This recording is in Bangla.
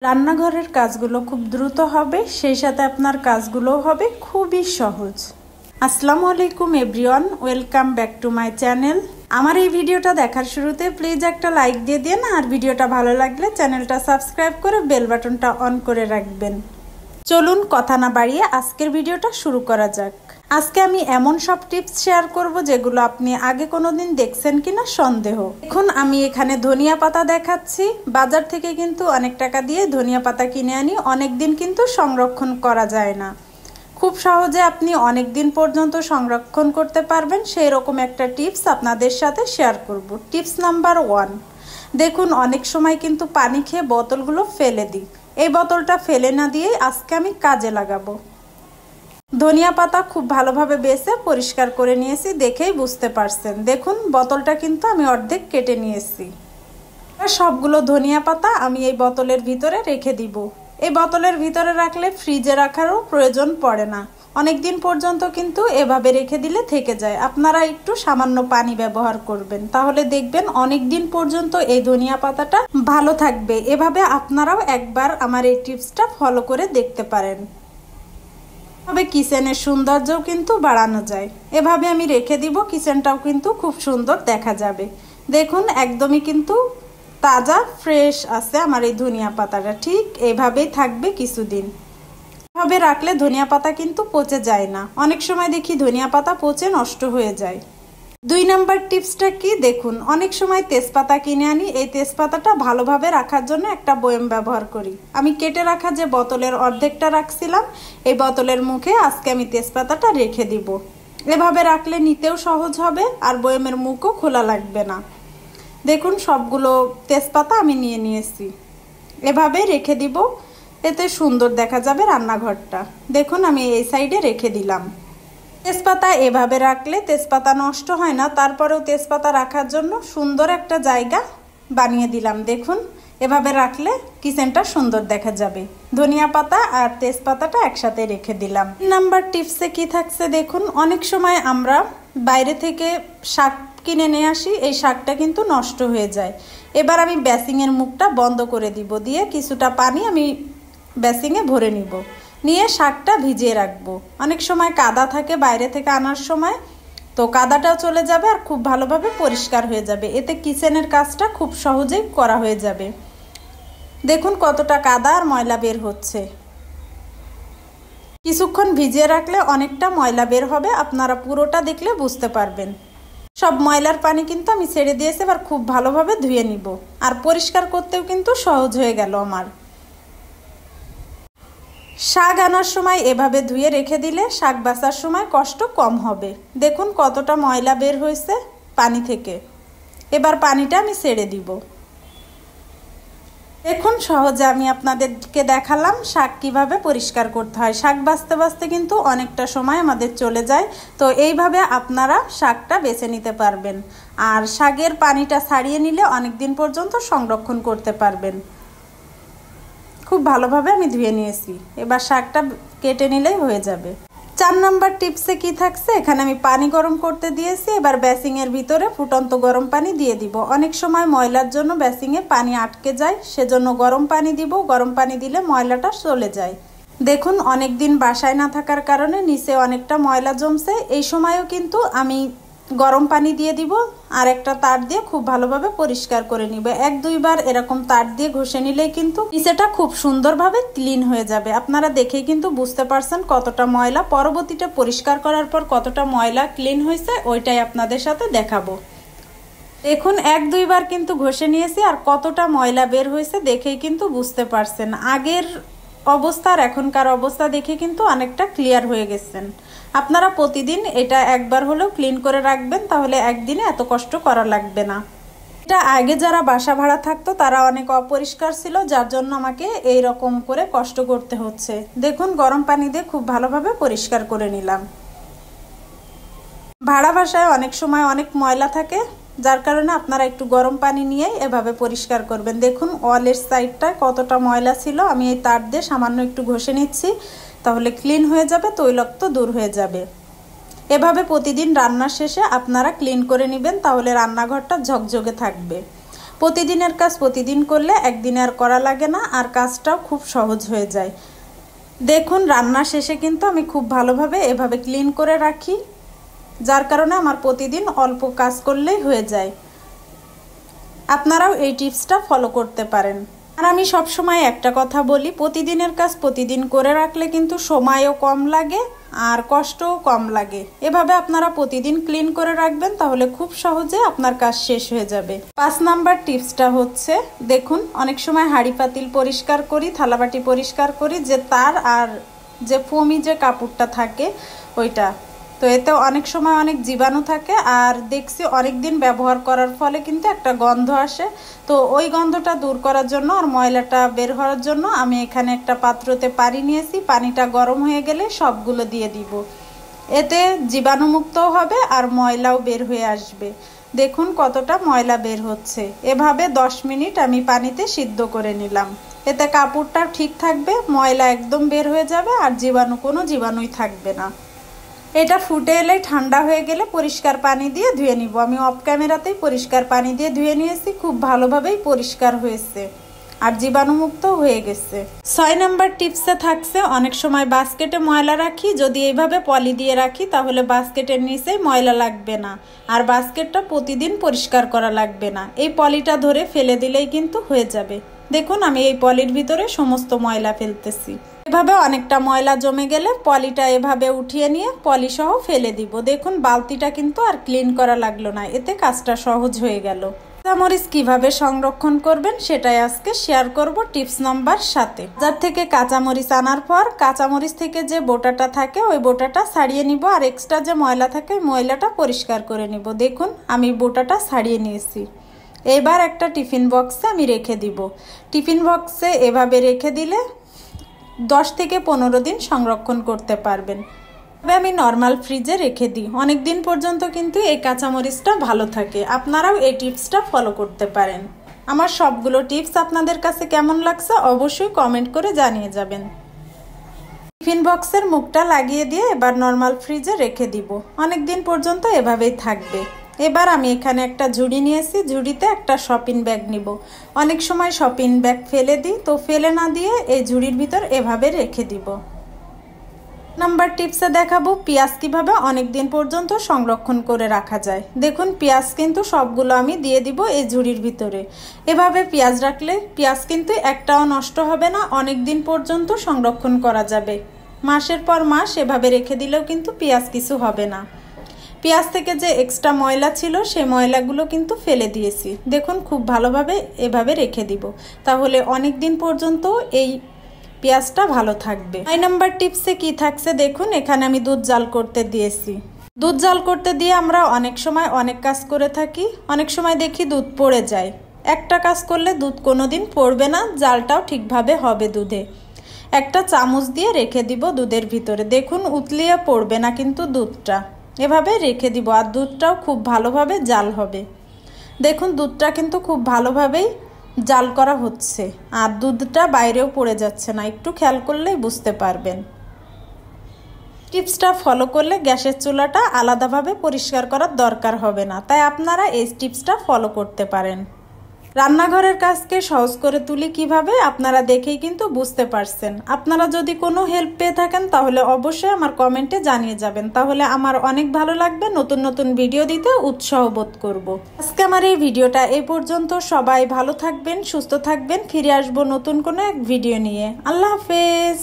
রান্নাঘরের কাজগুলো খুব দ্রুত হবে, সেই সাথে আপনার কাজগুলোও হবে খুবই সহজ। আসসালামু আলাইকুম everyone, welcome back to my channel. আমার এই ভিডিওটা দেখার শুরুতে প্লিজ একটা লাইক দিয়ে দিন, আর ভিডিওটা ভালো লাগলে চ্যানেলটা সাবস্ক্রাইব করে বেল বাটনটা অন করে রাখবেন। চলুন কথা না বাড়িয়ে আজকের ভিডিওটা শুরু করা যাক। আজকে আমি এমন সব টিপস শেয়ার করব যেগুলো আপনি আগে কোনোদিন দেখছেন কিনা সন্দেহ। এখন আমি এখানে ধনিয়া পাতা দেখাচ্ছি। বাজার থেকে কিন্তু অনেক টাকা দিয়ে ধনিয়া পাতা কিনে আনি, অনেক দিন কিন্তু সংরক্ষণ করা যায় না। খুব সহজে আপনি অনেক দিন পর্যন্ত সংরক্ষণ করতে পারবেন সেই রকম একটা টিপস আপনাদের সাথে শেয়ার করব। টিপস নাম্বার 1, দেখুন অনেক সময় কিন্তু পানি খেয়ে বোতলগুলো ফেলে দিই। এই বোতলটা ফেলে না দিয়ে আজকে আমি কাজে লাগাবো। ধনিয়া পাতা খুব ভালোভাবে বেছে পরিষ্কার করে নিয়েছি, দেখেই বুঝতে পারছেন। দেখুন বোতলটা কিন্তু আমি অর্ধেক কেটে নিয়েছি। সবগুলো ধনিয়া পাতা আমি এই বোতলের ভিতরে রেখে দিব। এই বোতলের ভিতরে রাখলে ফ্রিজে রাখারও প্রয়োজন পড়ে না, অনেক দিন পর্যন্ত কিন্তু এভাবে রেখে দিলে থেকে যায়। আপনারা একটু সামান্য পানি ব্যবহার করবেন, তাহলে দেখবেন অনেক দিন পর্যন্ত এই ধনিয়া পাতাটা ভালো থাকবে। এভাবে আপনারাও একবার আমার এই টিপসটা ফলো করে দেখতে পারেন। তবে কিচেনের সৌন্দর্যও কিন্তু বাড়ানো যায়। এভাবে আমি রেখে দিব, কিচেনটাও কিন্তু খুব সুন্দর দেখা যাবে। দেখুন একদমই কিন্তু তাজা ফ্রেশ আছে আমার এই ধনিয়া পাতাটা, ঠিক এইভাবেই থাকবে কিছুদিন। এভাবে রাখলে ধনিয়া পাতা কিন্তু পচে যায় না। অনেক সময় দেখি ধনিয়া পাতা পচে নষ্ট হয়ে যায়। 2 নাম্বার টিপসটা কি, দেখুন অনেক সময় তেজপাতা কিনে আনি, এই তেজপাতাটা ভালোভাবে রাখার জন্য একটা বয়াম ব্যবহার করি। আমি কেটে রাখা যে বোতলের অর্ধেকটা রাখছিলাম, এই বোতলের মুখে আজকে আমি তেজপাতাটা রেখে দিব। এভাবে রাখলে নিতেও সহজ হবে আর বয়ামের মুখও খোলা লাগবে না। দেখুন সবগুলো তেজপাতা আমি নিয়ে নিয়েছি, এভাবে রেখে দিব, এতে সুন্দর দেখা যাবে রান্নাঘরটা। দেখুন আমি এই সাইডে রেখে দিলাম। তেজপাতা এভাবে রাখলে তেজপাতা নষ্ট হয় না, তারপরেও তেজপাতা রাখার জন্য সুন্দর একটা জায়গা বানিয়ে দিলাম। দেখুন এভাবে রাখলে কিচেনটা সুন্দর দেখা যাবে। ধনিয়া পাতা আর তেজপাতাটা একসাথে রেখে দিলাম। নাম্বার টিপসে কি থাকছে দেখুন, অনেক সময় আমরা বাইরে থেকে শাক কিনে নিয়ে আসি, এই শাকটা কিন্তু নষ্ট হয়ে যায়। এবার আমি বেসিংয়ের মুখটা বন্ধ করে দিব, দিয়ে কিছুটা পানি আমি বেসিংয়ে ভরে নিব, নিয়ে শাকটা ভিজিয়ে রাখবো। অনেক সময় কাদা থাকে বাইরে থেকে আনার সময়, তো কাদাটাও চলে যাবে আর খুব ভালোভাবে পরিষ্কার হয়ে যাবে। এতে কিচেনের কাজটা খুব সহজেই করা হয়ে যাবে। দেখুন কতটা কাদা আর ময়লা বের হচ্ছে। কিছুক্ষণ ভিজিয়ে রাখলে অনেকটা ময়লা বের হবে, আপনারা পুরোটা দেখলে বুঝতে পারবেন। সব ময়লার পানি কিন্তু আমি ছেড়ে দিয়েছি, এবার খুব ভালোভাবে ধুয়ে নিব, আর পরিষ্কার করতেও কিন্তু সহজ হয়ে গেল আমার। শাক আনার সময় এভাবে ধুয়ে রেখে দিলে শাক বাছার সময় কষ্ট কম হবে। দেখুন কতটা ময়লা বের হয়েছে পানি থেকে। এবার পানিটা আমি ছেড়ে দিব। দেখুন সহজে আমি আপনাদেরকে দেখালাম শাক কিভাবে পরিষ্কার করতে হয়। শাক বাছতে বাছতে কিন্তু অনেকটা সময় আমাদের চলে যায়, তো এইভাবে আপনারা শাকটা বেছে নিতে পারবেন। আর শাকের পানিটা ছাড়িয়ে নিলে অনেক দিন পর্যন্ত সংরক্ষণ করতে পারবেন। খুব ভালোভাবে আমি ধুয়ে নিয়েছি, এবার শাকটা কেটে নিলেই হয়ে যাবে। 4 নাম্বার টিপসে কি থাকছে, এখানে আমি পানি গরম করতে দিয়েছি। এবার বেসিংয়ের ভিতরে ফুটন্ত গরম পানি দিয়ে দিব। অনেক সময় ময়লার জন্য বেসিংয়ে পানি আটকে যায়, সেজন্য গরম পানি দিব। গরম পানি দিলে ময়লাটা চলে যায়। দেখুন অনেক দিন বাসায় না থাকার কারণে নিচে অনেকটা ময়লা জমছে, এই সময়ও কিন্তু আমি গরম পানি দিয়ে দিব, আর একটা তার দিয়ে খুব ভালোভাবে পরিষ্কার করে নিব। 1-2 বার এরকম তার দিয়ে ঘষে নিলেই কিন্তু নিচেটা খুব সুন্দরভাবে ক্লিন হয়ে যাবে। আপনারা দেখেই কিন্তু বুঝতে পারছেন কতটা ময়লা। পরবর্তীতে পরিষ্কার করার পর কতটা ময়লা ক্লিন হয়েছে ওইটাই আপনাদের সাথে দেখাবো। দেখুন 1-2 বার কিন্তু ঘষে নিয়েছি, আর কতটা ময়লা বের হয়েছে দেখেই কিন্তু বুঝতে পারছেন। আগের অবস্থা আর এখনকার অবস্থা দেখে কিন্তু অনেকটা ক্লিয়ার হয়ে গেছেন। আপনারা প্রতিদিন এটা একবার হলেও ক্লিন করে রাখবেন, তাহলে একদিনে এত কষ্ট করা লাগবে না। এটা আগে যারা বাসা ভাড়া থাকতো তারা অনেক অপরিষ্কার ছিল, যার জন্য আমাকে এই রকম করে কষ্ট করতে হচ্ছে। দেখুন গরম পানি দিয়ে খুব ভালোভাবে পরিষ্কার করে নিলাম। ভাড়া বাসায় অনেক সময় অনেক ময়লা থাকে, যার কারণে আপনারা একটু গরম পানি নিয়ে এভাবে পরিষ্কার করবেন। দেখুন ওয়ালের সাইডটা কতটা ময়লা ছিল, আমি এই তার দিয়ে সামান্য একটু ঘষে নিচ্ছি, তাহলে ক্লিন হয়ে যাবে, তৈলাক্ত দূর হয়ে যাবে। এভাবে প্রতিদিন রান্নার শেষে আপনারা ক্লিন করে নেবেন, তাহলে রান্নাঘরটা ঝকঝকে থাকবে। প্রতিদিনের কাজ প্রতিদিন করলে একদিনে আর করা লাগে না, আর কাজটাও খুব সহজ হয়ে যায়। দেখুন রান্না শেষে কিন্তু আমি খুব ভালোভাবে এভাবে ক্লিন করে রাখি, যার কারণে আমার প্রতিদিন অল্প কাজ করলেই হয়ে যায়। আপনারাও এই টিপসটা ফলো করতে পারেন। আর আমি সবসময় একটা কথা বলি, প্রতিদিনের কাজ প্রতিদিন করে রাখলে কিন্তু সময়ও কম লাগে আর কষ্টও কম লাগে। এভাবে আপনারা প্রতিদিন ক্লিন করে রাখবেন, তাহলে খুব সহজে আপনার কাজ শেষ হয়ে যাবে। 5 নাম্বার টিপসটা হচ্ছে, দেখুন অনেক সময় হাঁড়ি পাতিল পরিষ্কার করি, থালাবাটি পরিষ্কার করি, যে তার আর যে ফোমি যে কাপড়টা থাকে ওইটা, তো এতে অনেক সময় অনেক জীবাণু থাকে। আর দেখছি অনেক দিন ব্যবহার করার ফলে কিন্তু একটা গন্ধ আসে। তো ওই গন্ধটা দূর করার জন্য আর ময়লাটা বের হওয়ার জন্য আমি এখানে একটা পাত্রতে পানি নিয়েছি। পানিটা গরম হয়ে গেলে সবগুলো দিয়ে দিব, এতে জীবাণুমুক্তও হবে আর ময়লাও বের হয়ে আসবে। দেখুন কতটা ময়লা বের হচ্ছে। এভাবে 10 মিনিট আমি পানিতে সিদ্ধ করে নিলাম, এতে কাপড়টা ঠিক থাকবে, ময়লা একদম বের হয়ে যাবে আর কোনো জীবাণুই থাকবে না। এটা ফুটে এলে ঠান্ডা হয়ে গেলে পরিষ্কার পানি দিয়ে ধুয়ে নিব। আমি অফ ক্যামেরাতেই পরিষ্কার পানি দিয়ে ধুয়ে নিয়েছি, খুব ভালোভাবেই পরিষ্কার হয়েছে আর জীবাণুমুক্ত হয়ে গেছে। 6 নাম্বার টিপসে থাকছে, অনেক সময় বাস্কেটে ময়লা রাখি, যদি এইভাবে পলি দিয়ে রাখি তাহলে বাস্কেটের নিচে ময়লা লাগবে না আর বাস্কেটটা প্রতিদিন পরিষ্কার করা লাগবে না। এই পলিটা ধরে ফেলে দিলেই কিন্তু হয়ে যাবে। দেখুন আমি এই পলির ভিতরে সমস্ত ময়লা ফেলতেছি। এভাবে অনেকটা ময়লা জমে গেলে পলিটা এভাবে উঠিয়ে নিয়ে পলি সহ ফেলে দিব। দেখুন বালতিটা কিন্তু আর ক্লিন করা লাগলো না, এতে কাজটা সহজ হয়ে গেল। কাঁচামরিচ কিভাবে সংরক্ষণ করবেন সেটাই আজকে শেয়ার করব টিপস নাম্বার 7। বাজার থেকে কাঁচামরিচ আনার পর কাঁচামরিচ থেকে যে বোটাটা থাকে ওই বোটাটা ছাড়িয়ে নিব, আর এক্সট্রা যে ময়লা থাকে ময়লাটা পরিষ্কার করে নিব। দেখুন আমি বোটাটা ছাড়িয়ে নিয়েছি। এবার একটা টিফিন বক্সে আমি রেখে দিব। টিফিন বক্সে এভাবে রেখে দিলে 10 থেকে 15 দিন সংরক্ষণ করতে পারবেন। তবে আমি নর্মাল ফ্রিজে রেখে দিই, অনেক দিন পর্যন্ত কিন্তু এই কাঁচামরিচটা ভালো থাকে। আপনারাও এই টিপসটা ফলো করতে পারেন। আমার সবগুলো টিপস আপনাদের কাছে কেমন লাগছে অবশ্যই কমেন্ট করে জানিয়ে যাবেন। টিফিন বক্সের মুখটা লাগিয়ে দিয়ে এবার নর্মাল ফ্রিজে রেখে দিব, অনেক দিন পর্যন্ত এভাবেই থাকবে। এবার আমি এখানে একটা ঝুড়ি নিয়েছি, ঝুড়িতে একটা শপিং ব্যাগ নিব। অনেক সময় শপিং ব্যাগ ফেলে দিই, তো ফেলে না দিয়ে এই ঝুড়ির ভিতর এভাবে রেখে দিব। নাম্বার টিপসে দেখাবো পেঁয়াজ কিভাবে অনেক দিন পর্যন্ত সংরক্ষণ করে রাখা যায়। দেখুন পেঁয়াজ কিন্তু সবগুলো আমি দিয়ে দিব এই ঝুড়ির ভিতরে। এভাবে পেঁয়াজ রাখলে পেঁয়াজ কিন্তু একটাও নষ্ট হবে না, অনেক দিন পর্যন্ত সংরক্ষণ করা যাবে। মাসের পর মাস এভাবে রেখে দিলেও কিন্তু পেঁয়াজ কিছু হবে না। পেঁয়াজ থেকে যে এক্সট্রা ময়লা ছিল সেই ময়লাগুলো কিন্তু ফেলে দিয়েছি। দেখুন খুব ভালোভাবে এভাবে রেখে দিব, তাহলে অনেক দিন পর্যন্ত এই পেঁয়াজটা ভালো থাকবে। 9 নাম্বার টিপসে কি থাকছে দেখুন, এখানে আমি দুধ জাল করতে দিয়েছি। দুধ জাল করতে দিয়ে আমরা অনেক সময় অনেক কাজ করে থাকি, অনেক সময় দেখি দুধ পড়ে যায়। একটা কাজ করলে দুধ কোনোদিন পড়বে না, জালটাও ঠিকভাবে হবে দুধে। একটা চামচ দিয়ে রেখে দিব দুধের ভিতরে, দেখুন উতলিয়ে পড়বে না কিন্তু দুধটা। এভাবে রেখে দিব আর দুধটাও খুব ভালোভাবে জাল হবে। দেখুন দুধটা কিন্তু খুব ভালোভাবেই জাল করা হচ্ছে আর দুধটা বাইরেও পড়ে যাচ্ছে না, একটু খেয়াল করলেই বুঝতে পারবেন। টিপসটা ফলো করলে গ্যাসের চুলাটা আলাদাভাবে পরিষ্কার করার দরকার হবে না, তাই আপনারা এই টিপসটা ফলো করতে পারেন। রান্নাঘরের কাজকে সহজ করে তুলি কিভাবে আপনারা দেখেই কিন্তু বুঝতে পারছেন। আপনারা যদি কোনো হেল্প পেয়ে থাকেন তাহলে অবশ্যই আমার কমেন্টে জানিয়ে যাবেন, তাহলে আমার অনেক ভালো লাগবে, নতুন নতুন ভিডিও দিতে উৎসাহ বোধ করব। আজকে আমার এই ভিডিওটা এই পর্যন্ত। সবাই ভালো থাকবেন, সুস্থ থাকবেন, ফিরে আসবো নতুন কোনো এক ভিডিও নিয়ে। আল্লাহ হাফেজ।